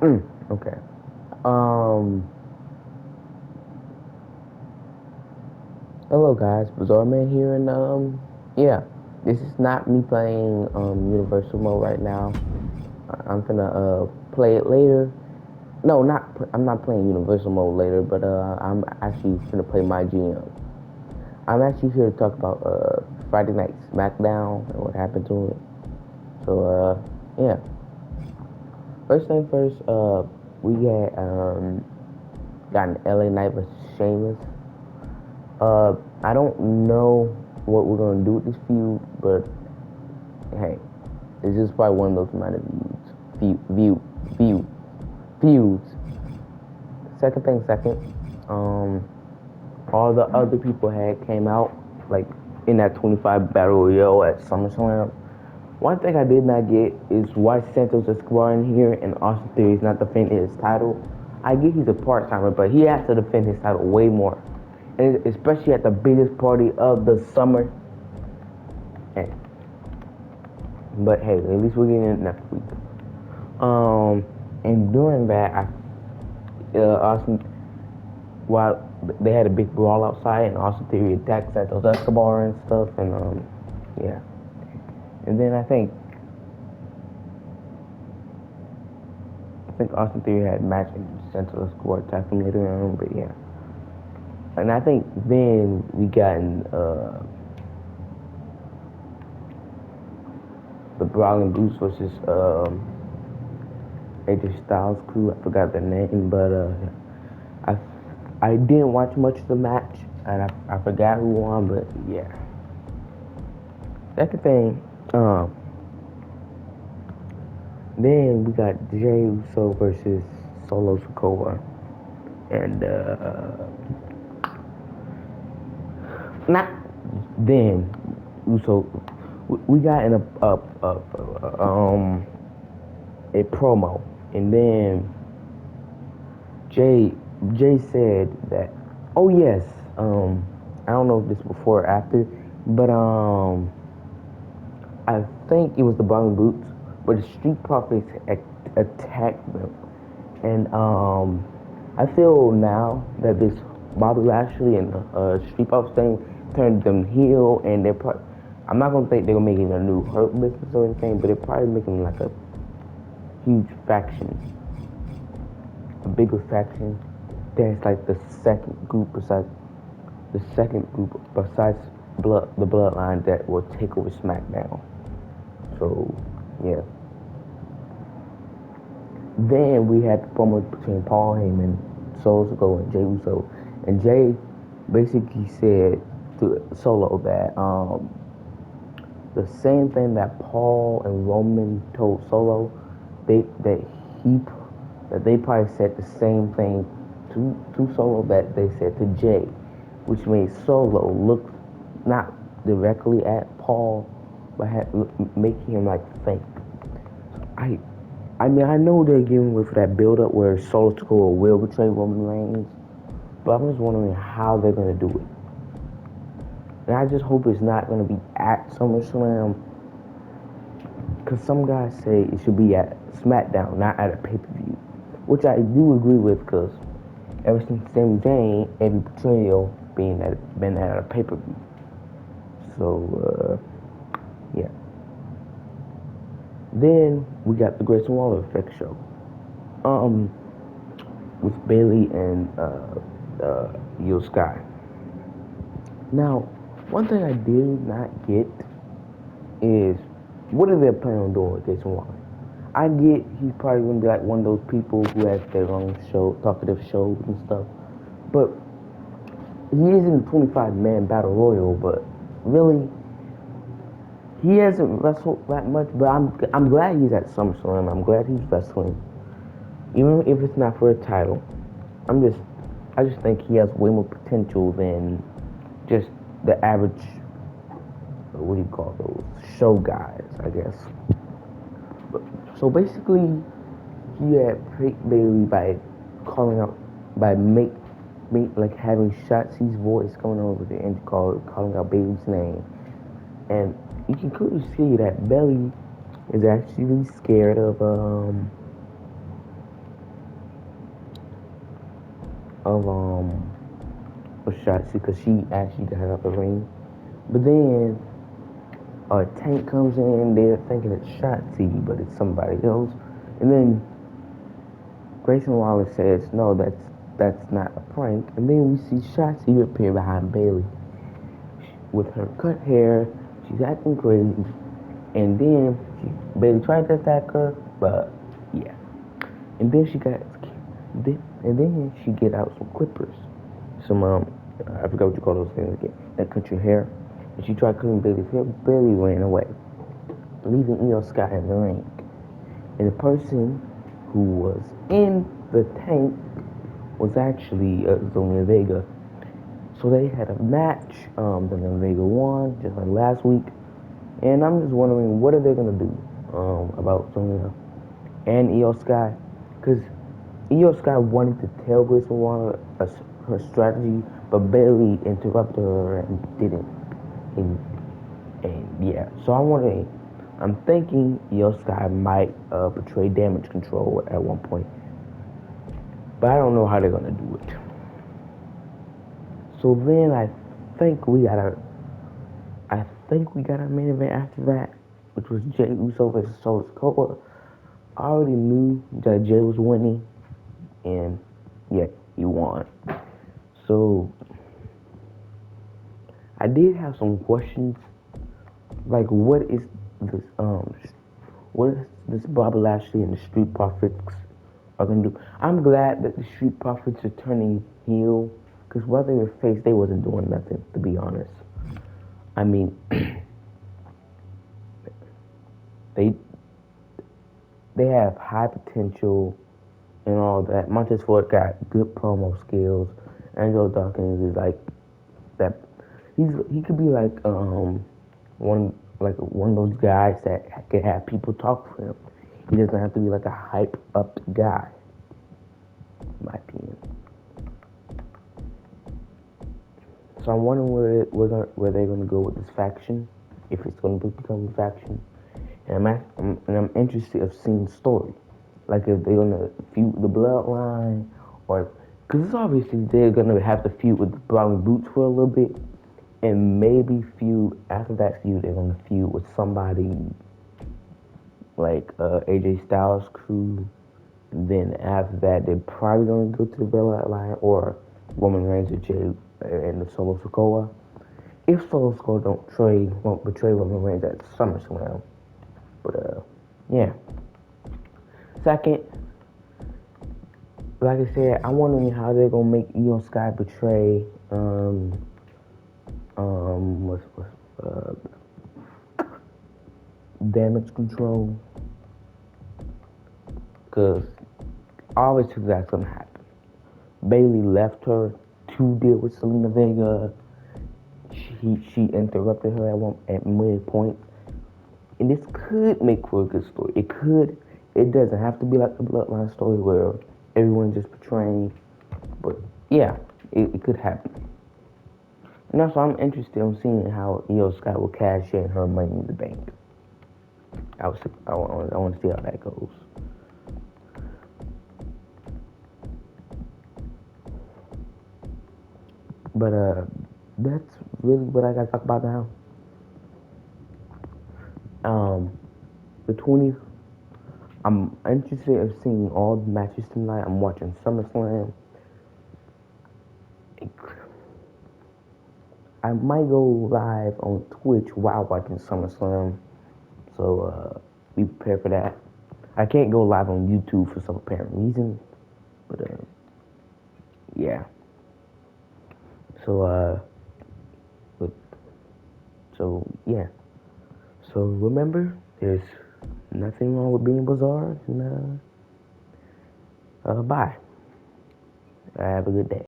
Okay. Um. Hello, guys. Bizarre Man here, and yeah. This is not me playing Universal Mode right now. I'm gonna play it later. No, I'm not playing Universal Mode later, but I'm actually gonna play mygm. I'm actually here to talk about Friday Night SmackDown and what happened to it. So yeah. First thing first, we got an LA Knight versus Sheamus. I don't know what we're gonna do with this feud, but hey, it's just probably one of those amount of views. Feuds. Second thing, second. Um, all the other people had came out like in that 25 battle royale at SummerSlam. One thing I did not get is why Santos Escobar in here and Austin Theory is not defending his title. I get he's a part timer, but he has to defend his title way more, and especially at the biggest party of the summer. And, but hey, at least we're getting it next week. And during that, Austin, while they had a big brawl outside, and Austin Theory attacked Santos Escobar and stuff, and yeah. And then I think Austin Theory had a match and Santos Escobar attacked him later on, but yeah. And I think then we got in the Brawling Brutes versus AJ Styles crew. I forgot their name, but I I didn't watch much of the match, and I forgot who won, but yeah. Second thing, then we got Jey Uso versus Solo Sikoa, and not then Uso. We got in a promo, and then Jay Jay said that, oh yes, I don't know if this before or after, but I think it was the Brawling Boots, but the Street Profits attacked them, and I feel now that this Bobby Lashley and Street Profits thing turned them heel, and they're probably. I'm not gonna think they're making a new Hurt business or anything, but they're probably making like a huge faction, a bigger faction. That's like the second group besides the Bloodline that will take over SmackDown. So yeah. Then we had the promo between Paul Heyman, Solo Sikoa, and Jey Uso, and Jay basically said to Solo that the same thing that Paul and Roman told Solo, they he that they probably said the same thing to Solo that they said to Jay, which made Solo look not directly at Paul, but making him like think. I I mean, I know they're giving with that build up where Solo Sikoa will betray Roman Reigns, but I'm just wondering how they're gonna do it. And I just hope it's not gonna be at SummerSlam, because some guys say it should be at SmackDown, not at a pay per view, which I do agree with, because ever since Sami Zayn, every betrayal been at a pay per view. So yeah. Then we got the Grayson Waller Effect show. Um, with Bailey and Io Sky. Now, one thing I did not get is what are they planning on doing with Jason Waller? I get he's probably gonna be like one of those people who has their own show, talkative shows and stuff, but he is in the 25-man battle royal. But really, he hasn't wrestled that much. But I'm glad he's at SummerSlam. I'm glad he's wrestling, even if it's not for a title. I'm just I just think he has way more potential than just the average, what do you call those, show guys, I guess. But, so basically, he had Peyton Bailey by calling out, by make like having Shotzi's voice going over the end, calling out Bailey's name, and you can clearly see that Bailey is actually scared of of Shotzi because she actually got out the ring. But then a tank comes in, they're thinking it's Shotzi, but it's somebody else. And then Grayson Waller says, "No, that's not a prank." And then we see Shotzi appear behind Bailey with her cut hair. She's acting crazy, and then Bailey tried to attack her, but yeah. And then and then she get out some clippers, some I forgot what you call those things again. That cut your hair. And she tried cutting Bailey's hair. Bailey ran away, leaving Io Sky in the ring. And the person who was in the tank was actually Zelina Vega. So they had a match. Zelina Vega won just like last week. And I'm just wondering what are they gonna do about Zelina and Io Sky, because Io Sky wanted to tell Grayson Waller her strategy, but Bailey interrupted her and didn't. And, and yeah, so I'm thinking Io Sky might betray damage control at one point, but I don't know how they're gonna do it. So then I think we got a main event after that, which was Jey Uso versus Solo Sikoa. I already knew that Jey was winning, and yeah, he won. So I did have some questions, like this what is this Bobby Lashley and the Street Profits are gonna do? I'm glad that the Street Profits are turning heel, because while they were face, they wasn't doing nothing, to be honest. I mean, they they have high potential and all that. Montez Ford got good promo skills. Angelo Dawkins is like that. He could be like one of those guys that can have people talk to him. He doesn't have to be like a hype up guy, in my opinion. So I'm wondering where they're gonna go with this faction, if it's gonna become a faction. And I'm interested of seeing the story, like if they're gonna feud the bloodline, or because it's obviously they're gonna have to feud with the Brown Boots for a little bit, and maybe feud after that feud they're gonna feud with somebody like AJ Styles crew. Then after that they're probably gonna go to the bloodline or Roman Reigns or Jey and the Solo Sikoa. If Solo Sikoa won't betray Roman Reigns at SummerSlam. But yeah. Second, like I said, I'm wondering how they're gonna make Io Sky betray what's damage control, because I always think that's gonna happen. Bailey left her to deal with Zelina Vega. She interrupted her at many points, and this could make for a good story. It could. It doesn't have to be like the Bloodline story where everyone's just portraying. But yeah, it could happen. And also, I'm interested in seeing how Io Sky will cash in her Money in the Bank. I want to see how that goes. But that's really what I got to talk about now. Um, the 20th. I'm interested in seeing all the matches tonight. I'm watching SummerSlam. I might go live on Twitch while watching SummerSlam, so be prepared for that. I can't go live on YouTube for some apparent reason, but yeah. So but, so yeah. So remember, there's nothing wrong with being bizarre, and bye. Have a good day.